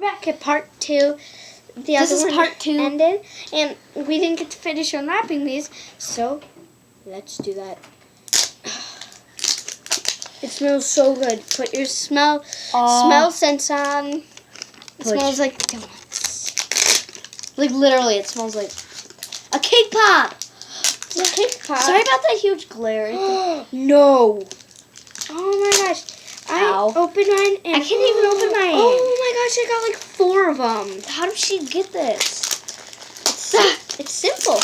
back at part 2. This is part 2. Ended, and we didn't get to finish unwrapping these, so let's do that. It smells so good. Put your smell sense on. It smells like donuts. Like literally, it smells like a cake pop. It's a cake pop. Sorry about that huge glare. No. Oh my gosh. Ow. I opened mine and I can't even open mine. Oh my gosh, I got like 4 of them. How did she get this? It's simple.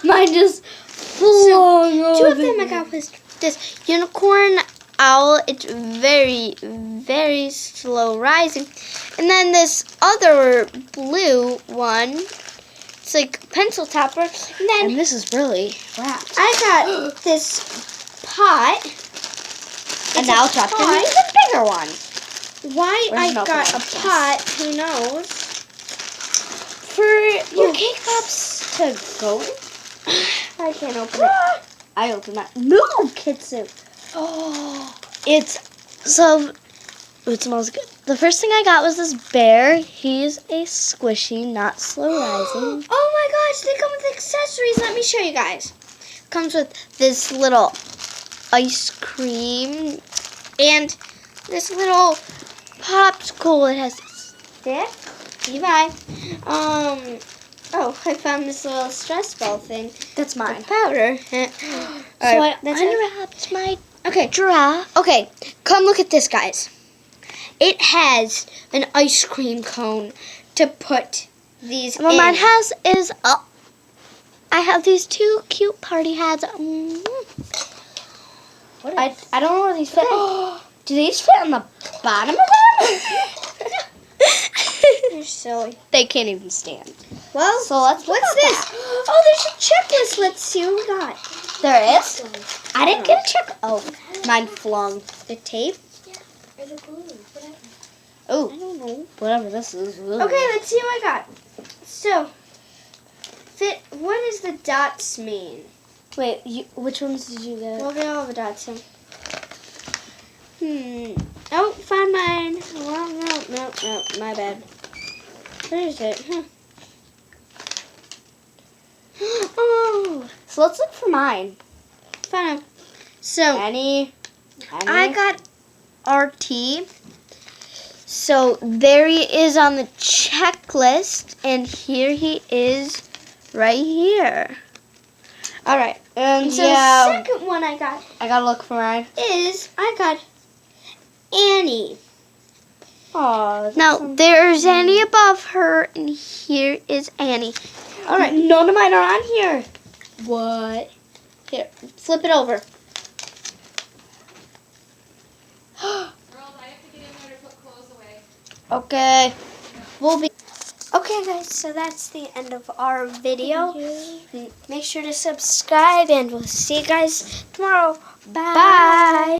Mine just flung over. 2 of them I got was this unicorn owl. It's very, very slow rising. And then this other blue one, it's like pencil topper. And this is really wrapped. I got this pot. And now dropped in an even bigger one. Why I got a pot, who knows? For your cake pops to go. I can't open it. I opened that. Move, Kitsu. Oh, It smells good. The first thing I got was this bear. He's a squishy, not slow rising. Oh my gosh, they come with accessories. Let me show you guys. Comes with this little ice cream and this little popsicle. It has a stick. Bye. Oh, I found this little stress ball thing. That's mine. Powder. So I unwrapped my giraffe. Okay, come look at this, guys. It has an ice cream cone to put these What in. mine has is I have these 2 cute party hats. I don't know where these fit. Do these fit on the bottom of them? You're silly. They can't even stand. Well, So what's this? Oh, there's a checklist. Let's see what we got. There is? I didn't get a check. Oh, mine flung. The tape. Or the glue, whatever. Oh, I don't know. whatever this is. Okay, let's see what I got. So, what does the dots mean? Wait, which ones did you get? Look at all the dots here. Oh, find mine. Well, no, my bad. Where is it? Oh, So let's look for mine. found him. So, Any? I got RT. So there he is on the checklist, and here he is right here. All right. And So yeah, the second one I got I gotta look for mine. is I got Annie. Oh, Now there's Annie above her, and here is Annie. all right. None of mine are on here. What? Here, flip it over. Girls, I have to get in there to put clothes away. Okay. Okay, guys, so that's the end of our video. Make sure to subscribe, and we'll see you guys tomorrow. Bye.